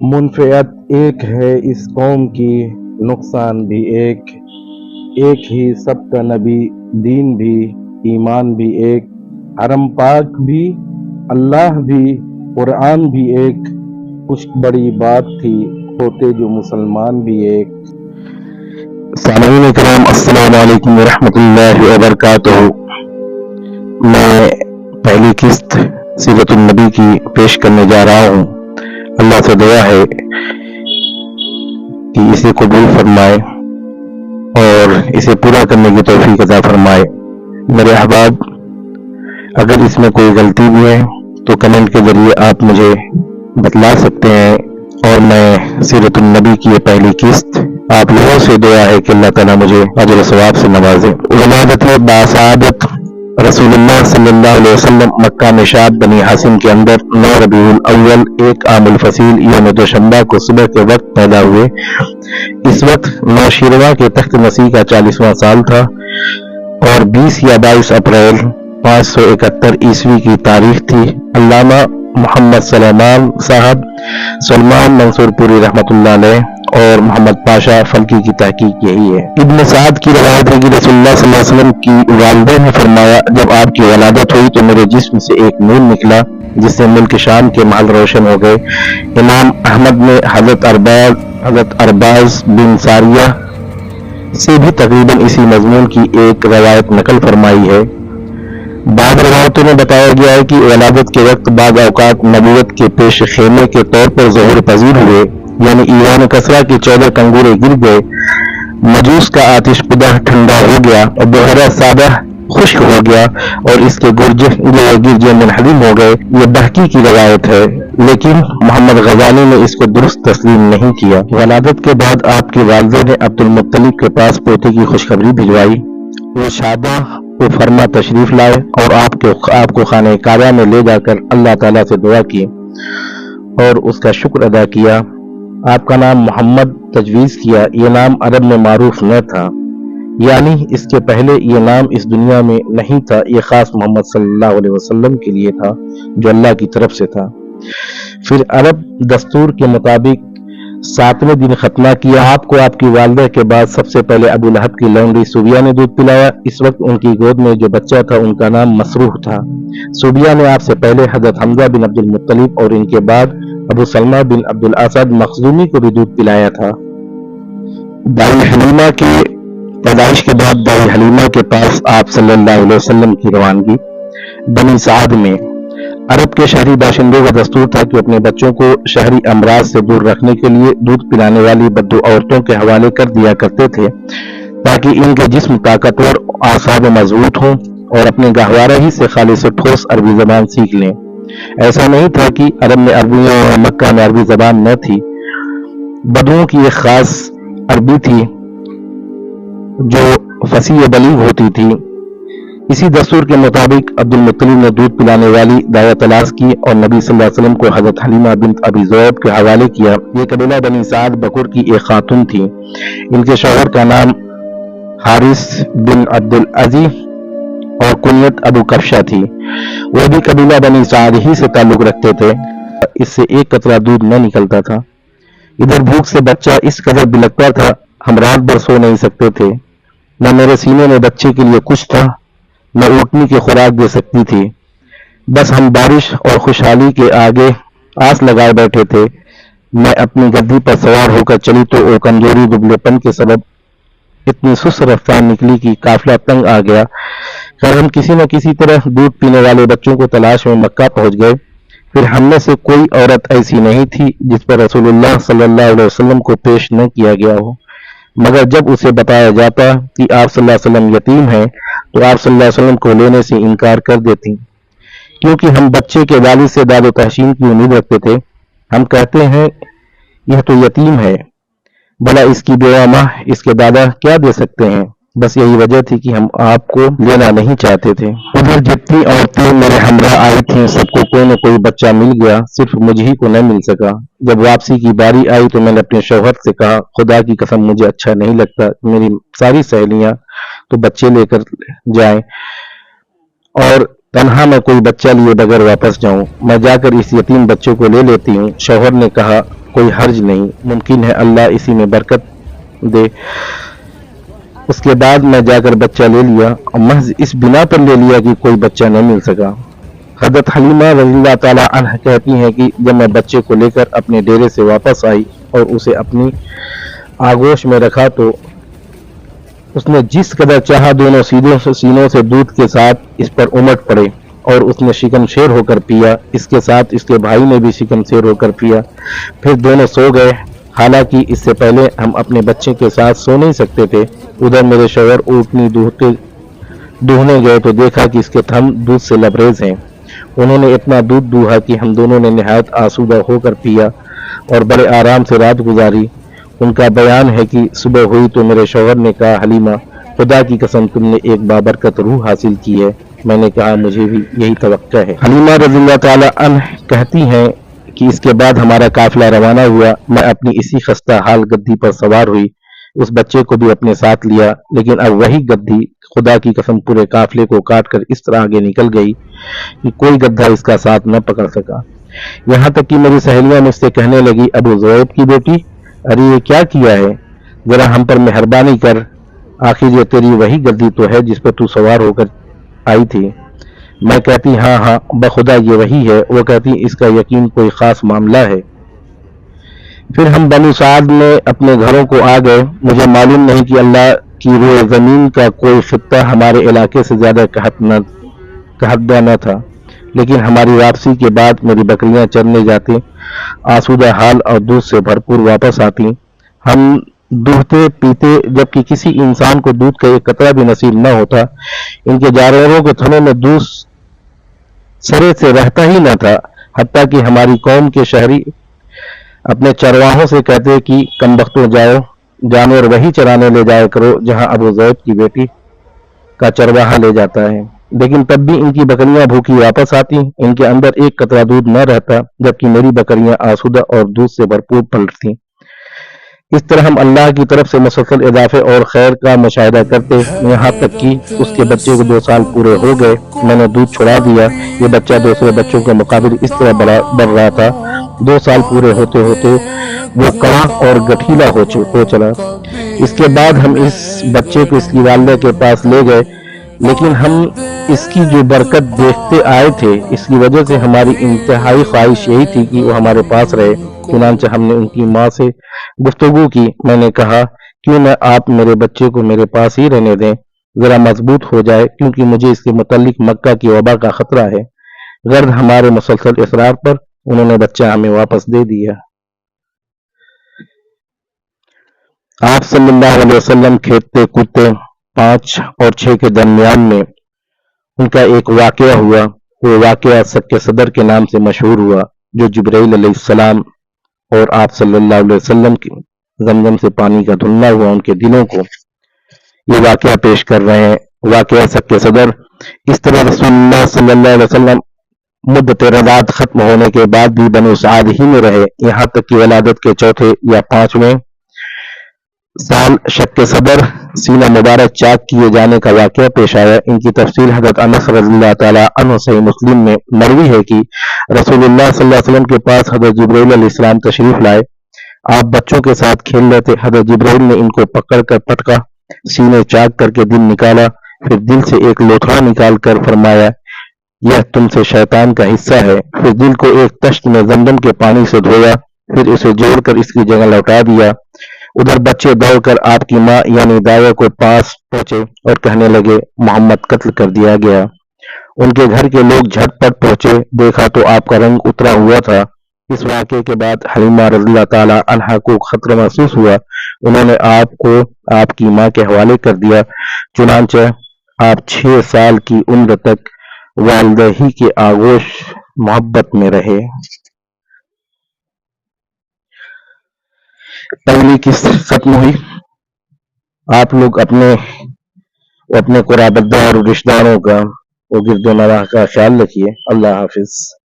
मुनफ़ियत एक है इस कौम की, नुकसान भी एक ही सबका नबी, दीन भी ईमान भी एक, हरम पाक भी अल्लाह भी कुरान भी एक, कुछ बड़ी बात थी होते जो मुसलमान भी एक। सामईन इकराम, अस्सलाम वालेकुम रहमतुल्लाहि व बरकातुहू। मैं पहली किस्त सीरतुन नबी की पेश करने जा रहा हूँ। अल्लाह से दुआ है कि इसे कबूल फरमाए और इसे पूरा करने की तौफीक अता फरमाए। मेरे अहबाब, अगर इसमें कोई गलती भी है तो कमेंट के जरिए आप मुझे बतला सकते हैं और मैं सीरतुन नबी की ये पहली किस्त आप लोगों से दुआ है कि अल्लाह ताला मुझे अजर व सवाब से नवाजे। वलादत बासादत रसूलुल्लाह सल्लल्लाहु अलैहि वसल्लम मक्का में शाद बनी हासिम के अंदर 9 रबीउल अव्वल एक आमुल फसील यौम दोशंबा को सुबह के वक्त पैदा हुए। इस वक्त नौशीरवा के तख्त मसीह का 40वां साल था और 20 या 22 अप्रैल 571 ईस्वी की तारीख थी। अल्लामा मोहम्मद सलेमान साहब, सलमान मंसूरपुरी रहमतुल्लाह अलैह और मोहम्मद पाशा फल्की की तहकीक यही है। इब्न साद की रवायत है कि रसूलुल्लाह सल्लल्लाहु अलैहि वसल्लम की वालिदा ने फरमाया, जब आपकी वलादत हुई तो मेरे जिस्म से एक नूर निकला जिससे मुल्क शाम के महल रोशन हो गए। इमाम अहमद ने हजरत अरबाज बिन सारिया से भी तकरीबन इसी मजमून की एक रवायत नकल फरमाई है। बाद रवायतों में बताया गया है कि वलादत के वक्त बाद औकात नबूवत के पेश खेमे के तौर पर ज़ुहूर पजीर हुए, यानी ईवान कसरा के 14 कंगूरे गिर गए, मजूस का आतिशकुदा ठंडा हो गया और बहरा सादा खुश्क हो गया और इसके गिरजे मुनहदिम हो गए। ये बहकी की रवायत है, लेकिन मोहम्मद गजाली ने इसको दुरुस्त तस्लीम नहीं किया। वलादत के बाद आपके वालिद ने अब्दुल मुत्तलिब के पास पोते की खुशखबरी भिजवाई। वो शादा को फरमा तशरीफ लाए और आपको खाने काबा में ले जाकर अल्लाह ताला से दुआ की और उसका शुक्र अदा किया। आपका नाम मोहम्मद तजवीज़ किया। ये नाम अरब में मारूफ न था, यानी इसके पहले ये नाम इस दुनिया में नहीं था। ये खास मोहम्मद सल्लल्लाहु अलैहि वसल्लम के लिए था जो अल्लाह की तरफ से था। फिर अरब दस्तूर के मुताबिक 7वें दिन खतना किया। आपको आपकी वालिदा के बाद सबसे पहले अबू लहब की लौंडी सुबिया ने दूध पिलाया। इस वक्त उनकी गोद में जो बच्चा था उनका नाम मसरूह था। सुबिया ने आपसे पहले हजरत हमजा बिन अब्दुल मुत्तलिब और इनके बाद अबू सलमा बिन अब्दुल असद मखजूमी को भी दूध पिलाया था। दाई हलीमा के पैदाइश के बाद दाई हलीमा के पास आप सल्लल्लाहु अलैहि वसल्लम की रवानगी। बनी साद में अरब के शहरी बाशिंदों का दस्तूर था कि अपने बच्चों को शहरी अमराज से दूर रखने के लिए दूध पिलाने वाली बद्दू औरतों के हवाले कर दिया करते थे ताकि इनके जिस्म ताकतवर, आसाब मजबूत हों और अपने गहवारा ही से खालिस ठोस अरबी जबान सीख लें। ऐसा नहीं था कि अरब में अरबियां और मक्का में अरबी जबान न थी। बदुओं की एक खास अरबी थी जो फसीह बलीग होती थी। इसी दस्तूर के मुताबिक अब्दुल मुत्तलिब ने दूध पिलाने वाली दाया तलाश की और नबी सल्लल्लाहु अलैहि वसल्लम को हजरत हलीमा बिन्त अबी ज़ुबैर के हवाले किया। ये कबीला बनी साद बकुर की एक खातून थी। इनके शौहर का नाम हारिस बिन अब्दुल अजी और कुनियत अबू कफ्शा थी। वह भी कबीला बनी साद ही से ताल्लुक रखते थे। इससे एक कतरा दूध न निकलता था। इधर भूख से बच्चा इस कदर बिलखता था, हम रात भर सो नहीं सकते थे। न मेरे सीने में बच्चे के लिए कुछ था, न ऊँटनी की खुराक दे सकती थी। बस हम बारिश और खुशहाली के आगे आस लगाए बैठे थे। मैं अपनी गद्दी पर सवार होकर चली तो वो कमजोरी दुबलेपन के सबब इतनी सुस्त रफ्तार निकली कि काफिला तंग आ गया। खैर, हम किसी न किसी तरह दूध पीने वाले बच्चों को तलाश में मक्का पहुंच गए। फिर हम में से कोई औरत ऐसी नहीं थी जिस पर रसूलुल्लाह सल्लल्लाहु अलैहि वसल्लम को पेश न किया गया हो, मगर जब उसे बताया जाता कि आप सल्लल्लाहु अलैहि वसल्लम यतीम हैं तो आप सल्लल्लाहु अलैहि वसल्लम को लेने से इनकार कर देती, क्योंकि हम बच्चे के वालिद से दादो तहशीन की उम्मीद रखते थे। हम कहते हैं यह तो यतीम है, भला इसकी बेवा माँ इसके दादा क्या दे सकते हैं। बस यही वजह थी कि हम आपको लेना नहीं चाहते थे। उधर जितनी औरतें मेरे हमरा आई थीं सबको कोई न कोई बच्चा मिल गया, सिर्फ मुझे ही को न मिल सका। जब वापसी की बारी आई तो मैंने अपने शौहर से कहा, खुदा की कसम मुझे अच्छा नहीं लगता मेरी सारी सहेलियां तो बच्चे लेकर जाएं और तन्हा मैं कोई बच्चा लिए बगैर वापस जाऊं। मैं जाकर इस यतीम बच्चे को ले लेती हूँ। शौहर ने कहा, کوئی حرج نہیں، ممکن ہے اللہ اسی میں برکت دے۔ اس کے بعد میں جا کر بچہ لے لیا اور محض اس بنا پر لے لیا کہ کوئی بچہ نہ مل سکا۔ حضرت حلیمہ رضی اللہ تعالیٰ عنہ کہتی ہیں کہ جب میں بچے کو لے کر اپنے ڈیرے سے واپس آئی اور اسے اپنی آغوش میں رکھا تو اس نے جس قدر چاہا دونوں سینوں سے دودھ کے ساتھ اس پر امٹ پڑے اور اس نے شکم شیر ہو کر پیا، اس کے ساتھ اس کے بھائی نے بھی شکم شیر ہو کر پیا، پھر دونوں سو گئے۔ حالانکہ اس سے پہلے ہم اپنے بچے کے ساتھ سو نہیں سکتے تھے۔ ادھر میرے شوہر اونٹنی دوہنے گئے تو دیکھا کہ اس کے تھن دودھ سے لبریز ہیں۔ انہوں نے اتنا دودھ دوہا کہ ہم دونوں نے نہایت آسودہ ہو کر پیا اور بڑے آرام سے رات گزاری۔ ان کا بیان ہے کہ صبح ہوئی تو میرے شوہر نے کہا، حلیمہ خدا کی قسم تم نے ایک بابرکت روح حاصل کی ہے۔ میں نے کہا مجھے بھی یہی توقع ہے۔ حلیمہ رضی اللہ تعالیٰ عنہ کہتی ہیں کہ اس کے بعد ہمارا قافلہ روانہ ہوا۔ میں اپنی اسی خستہ حال گدی پر سوار ہوئی، اس بچے کو بھی اپنے ساتھ لیا، لیکن اب وہی گدی خدا کی قسم پورے قافلے کو کاٹ کر اس طرح آگے نکل گئی کہ کوئی گدھا اس کا ساتھ نہ پکڑ سکا۔ یہاں تک کہ میری سہیلیاں مجھ سے کہنے لگی، ابو زعیب کی بیٹی، ارے یہ کیا کیا ہے، ذرا ہم پر مہربانی کر، آخر یہ تیری وہی گدی تو ہے جس پر تو سوار ہو کر آئی تھی۔ میں کہتی ہاں ہاں بخدا یہ وہی ہے۔ وہ کہتی اس کا یقین کوئی خاص معاملہ ہے۔ پھر ہم بنو سعد میں اپنے گھروں کو آ گئے۔ مجھے معلوم نہیں کہ اللہ کی روئے زمین کا کوئی خطہ ہمارے علاقے سے زیادہ کہتدہ نہ تھا، لیکن ہماری واپسی کے بعد میری بکریاں چرنے جاتی، آسودہ حال اور دودھ سے بھرپور واپس آتی۔ ہم دودھتے پیتے، جبکہ کسی انسان کو دودھ کا ایک قطرہ بھی نصیب نہ ہوتا۔ ان کے جانوروں کے تھنوں میں دودھ سرے سے رہتا ہی نہ تھا، حتیٰ کہ ہماری قوم کے شہری اپنے چرواہوں سے کہتے کہ کم بختوں جاؤ، جانور وہی چرانے لے جایا کرو جہاں ابو زید کی بیٹی کا چرواہا لے جاتا ہے، لیکن تب بھی ان کی بکریاں بھوکی واپس آتی، ان کے اندر ایک قطرہ دودھ نہ رہتا، جبکہ میری بکریاں آسودہ اور دودھ سے بھرپور پلٹتی۔ اس طرح ہم اللہ کی طرف سے مسلسل اضافے اور خیر کا مشاہدہ کرتے، یہاں تک کہ اس کے بچے کو 2 سال پورے ہو گئے۔ میں نے دودھ چھڑا دیا، یہ بچہ دوسرے بچوں کے مقابل اس طرح بڑھ رہا تھا، 2 سال پورے ہوتے ہوتے وہ کڑا اور گٹھیلا ہو چلا۔ اس کے بعد ہم اس بچے کو اس کی والدہ کے پاس لے گئے، لیکن ہم اس کی جو برکت دیکھتے آئے تھے، اس کی وجہ سے ہماری انتہائی خواہش یہی تھی کہ وہ ہمارے پاس رہے۔ چنانچہ ہم نے ان کی ماں سے گفتگو کی۔ میں نے کہا کیوں نہ آپ میرے بچے کو میرے پاس ہی رہنے دیں، ذرا مضبوط ہو جائے، کیونکہ مجھے اس کے متعلق مکہ کی وبا کا خطرہ ہے۔ غرض ہمارے مسلسل اصرار پر انہوں نے بچہ ہمیں واپس دے دیا۔ آپ صلی اللہ علیہ وسلم کھیلتے کودتے 5 اور 6 کے درمیان میں ان کا ایک واقعہ ہوا۔ وہ واقعہ سکے صدر کے نام سے مشہور ہوا، جو جبرائیل علیہ السلام اور آپ صلی اللہ علیہ وسلم کی زمزم سے پانی کا دھلنا ہوا ان کے دلوں کو یہ واقعہ پیش کر رہے ہیں۔ واقعہ سکے صدر اس طرح رسول اللہ صلی اللہ علیہ وسلم مدت رضاعت ختم ہونے کے بعد بھی بنو سعد ہی میں رہے، یہاں تک کہ ولادت کے 4 یا 5ویں سال شک صدر سینہ مبارک چاک کیے جانے کا واقعہ پیش آیا۔ ان کی تفصیل حضرت انس رضی اللہ تعالیٰ عنہ صحیح مسلم میں مروی ہے کہ رسول اللہ صلی اللہ علیہ وسلم کے پاس حضرت جبرائیل علیہ السلام تشریف لائے۔ آپ بچوں کے ساتھ کھیل رہے تھے، حضرت جبرائیل نے ان کو پکڑ کر پٹکا، سینے چاک کر کے دل نکالا، پھر دل سے ایک لوتھڑا نکال کر فرمایا یہ تم سے شیطان کا حصہ ہے، پھر دل کو ایک تشت میں زمزم کے پانی سے دھویا، پھر اسے جوڑ کر اس کی جگہ لوٹا دیا۔ ادھر بچے دوڑ کر آپ کی ماں یعنی دائیا کو پاس پہنچے اور کہنے لگے محمد قتل کر دیا گیا۔ ان کے گھر کے لوگ جھٹ پٹ پہنچے، دیکھا تو آپ کا رنگ اترا ہوا تھا۔ اس واقعے کے بعد حلیمہ رضی اللہ تعالی عنہا کو خطرہ محسوس ہوا، انہوں نے آپ کو آپ کی ماں کے حوالے کر دیا، چنانچہ آپ 6 سال کی عمر تک والدہ ہی کے آغوش محبت میں رہے۔ پہلی قسط ختم ہوئی۔ آپ لوگ اپنے قرابت دار اور رشتہ داروں کا اور گرد و نواح کا خیال رکھیے۔ اللہ حافظ۔